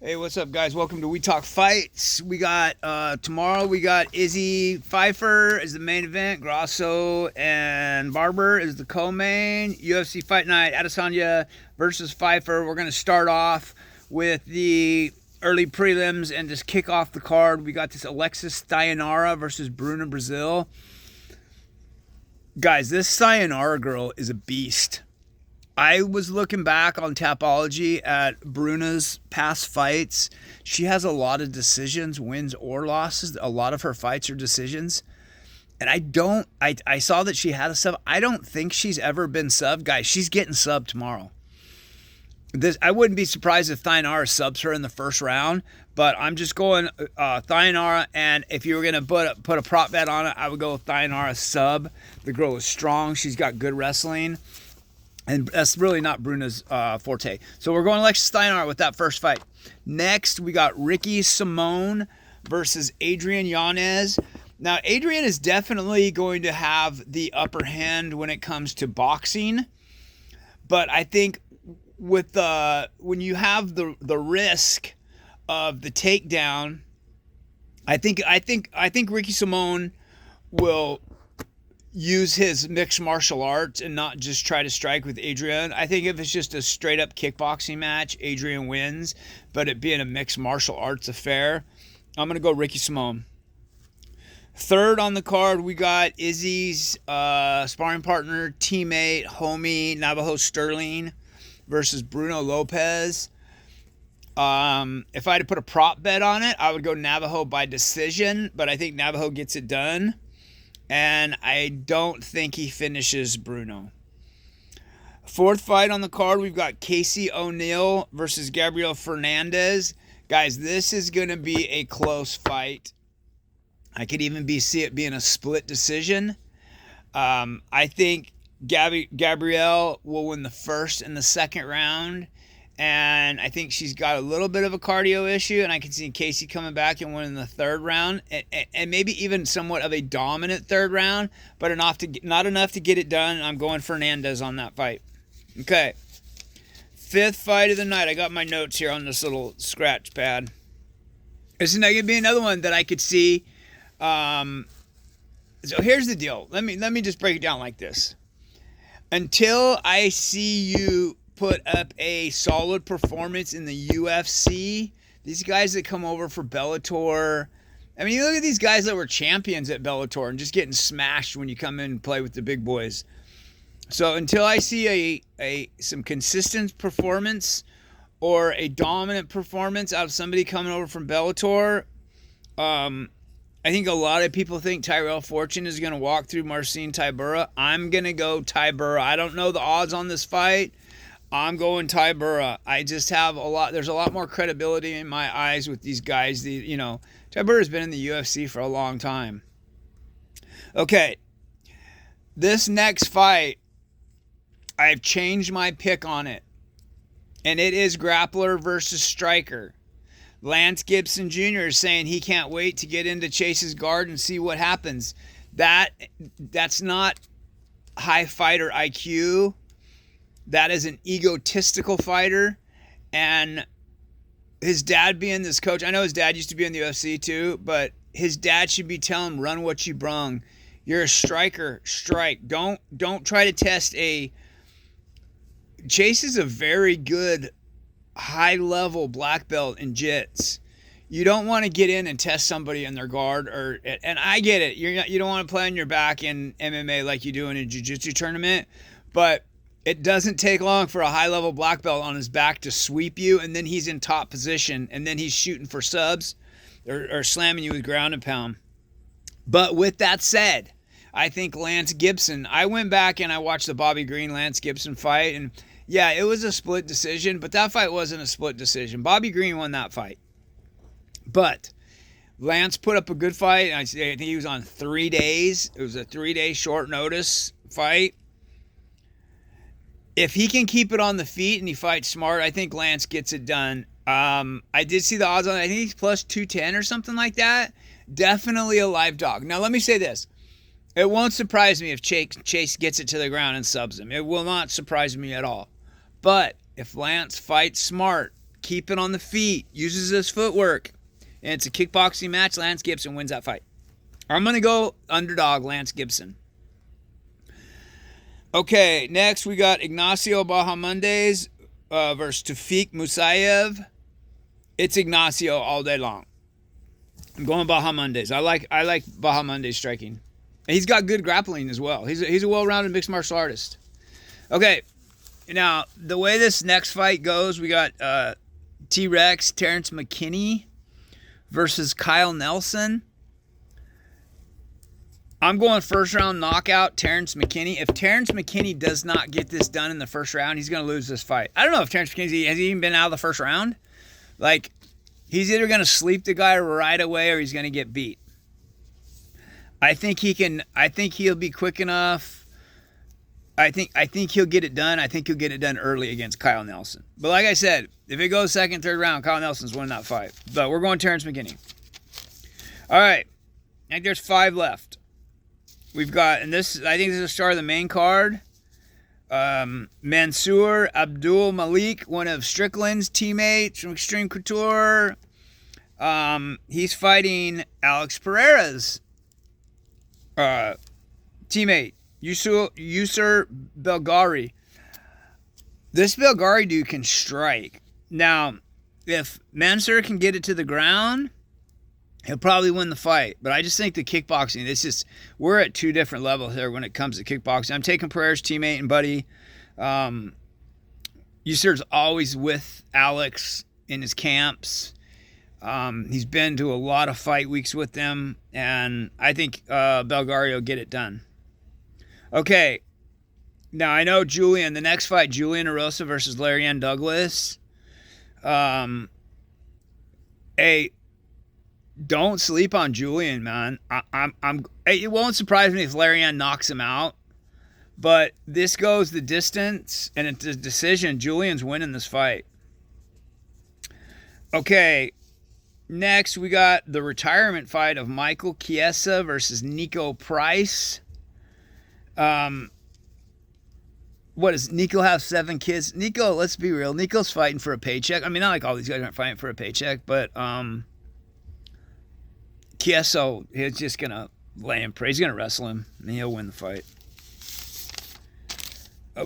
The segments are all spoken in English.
Hey, what's up, guys? Welcome to We Talk Fights. We got tomorrow. We got Izzy Pyfer is the main event. Grasso and Barber is the co-main. UFC Fight Night. Adesanya versus Pyfer. We're gonna start off with the early prelims and just kick off the card. We got this Alexis Sayonara versus Bruna Brazil. Guys, this Sayonara girl is a beast. I was looking back on Tapology at Bruna's past fights. She has a lot of decisions, wins or losses. A lot of her fights are decisions. And I saw that she had a sub. I don't think she's ever been subbed. Guys, she's getting subbed tomorrow. I wouldn't be surprised if Sayonara subs her in the first round, but I'm just going Sayonara, and if you were going to put a prop bet on it, I would go with Sayonara sub. The girl is strong. She's got good wrestling. And that's really not Bruna's forte. So we're going Alexis Sayonara with that first fight. Next, we got Ricky Simone versus Adrian Yanez. Now, Adrian is definitely going to have the upper hand when it comes to boxing. But I think with when you have the risk of the takedown, I think Ricky Simone will use his mixed martial arts and not just try to strike with Adrian. I think if it's just a straight up kickboxing match, Adrian wins, but it being a mixed martial arts affair, I'm going to go Ricky Simone. Third on the card, we got Izzy's sparring partner, teammate, homie, Navajo Sterling versus Bruno Lopez. If I had to put a prop bet on it, I would go Navajo by decision, but I think Navajo gets it done. And I don't think he finishes Bruno. Fourth fight on the card, we've got Casey O'Neill versus Gabriel Fernandez. Guys, this is going to be a close fight. I could even see it being a split decision. I think Gabrielle will win the first and the second round. And I think she's got a little bit of a cardio issue, and I can see Casey coming back and winning the third round, and maybe even somewhat of a dominant third round, but not enough to get it done. I'm going Fernandez on that fight. Okay. Fifth fight of the night. I got my notes here on this little scratch pad. This is going to be another one that I could see. So here's the deal. Let me just break it down like this. Until I see you put up a solid performance in the UFC, these guys that come over for Bellator, I mean, you look at these guys that were champions at Bellator and just getting smashed when you come in and play with the big boys. So until I see some consistent performance or a dominant performance out of somebody coming over from Bellator, I think a lot of people think Tyrell Fortune is going to walk through Marcin Tybura. I'm going to go Tybura. I don't know the odds on this fight. I'm going Tybura. I just have there's a lot more credibility in my eyes with these guys. Tybura's been in the UFC for a long time. Okay. This next fight, I've changed my pick on it. And it is grappler versus striker. Lance Gibson Jr. is saying he can't wait to get into Chase's guard and see what happens. That's not high fighter IQ. That is an egotistical fighter, and his dad being this coach, I know his dad used to be in the UFC too, but his dad should be telling him, run what you brung. You're a striker, strike. Don't try to test Chase is a very good high-level black belt in jits. You don't want to get in and test somebody in their guard, and I get it. You don't want to play on your back in MMA like you do in a jiu-jitsu tournament, but it doesn't take long for a high-level black belt on his back to sweep you, and then he's in top position, and then he's shooting for subs or slamming you with ground and pound. But with that said, I think Lance Gibson, I went back and I watched the Bobby Green-Lance Gibson fight, and yeah, it was a split decision, but that fight wasn't a split decision. Bobby Green won that fight. But Lance put up a good fight. I think he was on 3 days. It was a 3-day short notice fight. If he can keep it on the feet and he fights smart, I think Lance gets it done. I did see the odds on it. I think he's plus 210 or something like that. Definitely a live dog. Now, let me say this. It won't surprise me if Chase gets it to the ground and subs him. It will not surprise me at all. But if Lance fights smart, keep it on the feet, uses his footwork. And it's a kickboxing match. Lance Gibson wins that fight. I'm going to go underdog Lance Gibson. Okay, next we got Ignacio Bahamondes versus Tafik Musayev. It's Ignacio all day long. I'm going Bahamondes. I like Bahamondes striking. And he's got good grappling as well. He's a well-rounded mixed martial artist. Okay, now the way this next fight goes, we got T-Rex Terrence McKinney versus Kyle Nelson. I'm going first round knockout, Terrence McKinney. If Terrence McKinney does not get this done in the first round, he's going to lose this fight. I don't know if Terrence McKinney has he even been out of the first round. Like, he's either going to sleep the guy right away or he's going to get beat. I think he'll be quick enough. I think he'll get it done. I think he'll get it done early against Kyle Nelson. But like I said, if it goes second, third round, Kyle Nelson's winning that fight. But we're going Terrence McKinney. All right. I think there's 5 left. We've got, and this, I think this is the start of the main card. Mansour Abdul Malik, one of Strickland's teammates from Extreme Couture. He's fighting Alex Pereira's teammate, Yusur Belgari. This Belgari dude can strike. Now, if Mansour can get it to the ground, he'll probably win the fight. But I just think the kickboxing, we're at 2 different levels here when it comes to kickboxing. I'm taking Pereira's teammate and buddy. Yusur's always with Alex in his camps. He's been to a lot of fight weeks with them, and I think Belgari will get it done. Okay, now I know the next fight, Julian Erosa versus Larian Douglas. Hey, don't sleep on Julian, man. It won't surprise me if Larian knocks him out, but this goes the distance, and it's a decision. Julian's winning this fight. Okay. Next, we got the retirement fight of Michael Chiesa versus Nico Price. What does Nico have 7 kids? Nico, let's be real. Nico's fighting for a paycheck. I mean, not like all these guys aren't fighting for a paycheck, but Chiesa, he's just going to lay him prey. He's going to wrestle him, and he'll win the fight.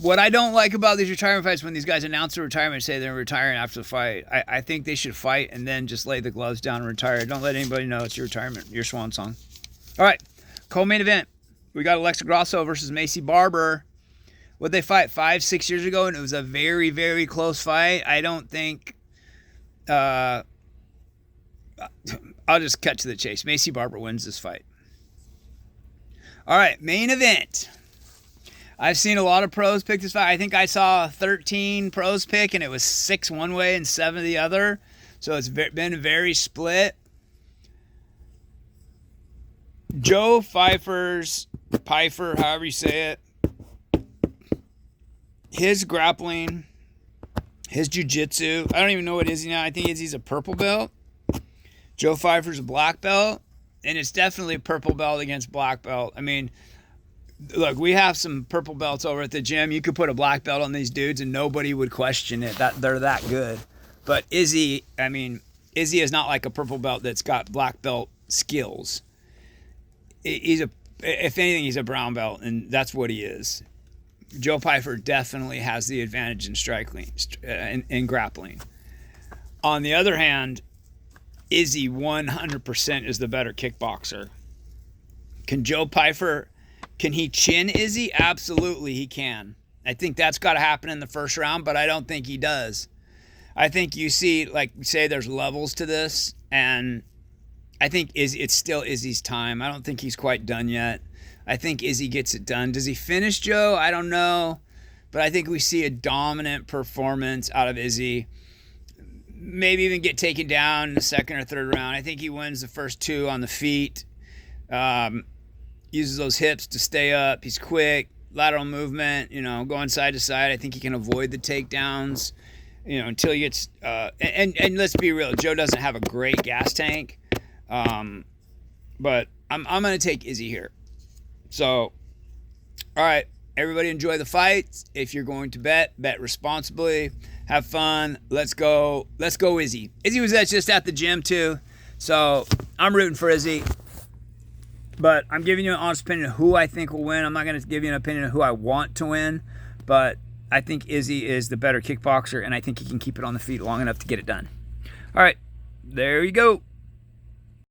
What I don't like about these retirement fights, when these guys announce their retirement and say they're retiring after the fight, I think they should fight and then just lay the gloves down and retire. Don't let anybody know it's your retirement, your swan song. All right, co-main event. We got Alexa Grasso versus Macy Barber. What'd they fight 5-6 years ago? And it was a very, very close fight. I don't think... I'll just cut to the chase. Macy Barber wins this fight. All right, main event. I've seen a lot of pros pick this fight. I think I saw 13 pros pick, and it was 6 one way and 7 the other. So it's been very split. Joe Pyfer, however you say it, his grappling, his jiu-jitsu, I don't even know what Izzy now. I think Izzy's a purple belt. Joe Pyfer's a black belt, and it's definitely a purple belt against black belt. I mean, look, we have some purple belts over at the gym. You could put a black belt on these dudes and nobody would question it. That they're that good. But Izzy is not like a purple belt that's got black belt skills. If anything, he's a brown belt, and that's what he is. Joe Pyfer definitely has the advantage in striking, in grappling. On the other hand, Izzy 100% is the better kickboxer. Can Joe Pyfer... Can he chin Izzy? Absolutely, he can. I think that's got to happen in the first round, but I don't think he does. I think you see, like, say there's levels to this, and I think it's still Izzy's time. I don't think he's quite done yet. I think Izzy gets it done. Does he finish Joe? I don't know, but I think we see a dominant performance out of Izzy. Maybe even get taken down in the second or third round. I think he wins the first 2 on the feet. Uses those hips to stay up. He's quick, lateral movement, going side to side. I think he can avoid the takedowns, until he gets, and let's be real, Joe doesn't have a great gas tank. But I'm going to take Izzy here. So, all right, everybody enjoy the fights. If you're going to bet responsibly. Have fun. Let's go. Let's go, Izzy. Izzy was just at the gym too, so I'm rooting for Izzy. But I'm giving you an honest opinion of who I think will win. I'm not going to give you an opinion of who I want to win, but I think Izzy is the better kickboxer, and I think he can keep it on the feet long enough to get it done. All right, there you go.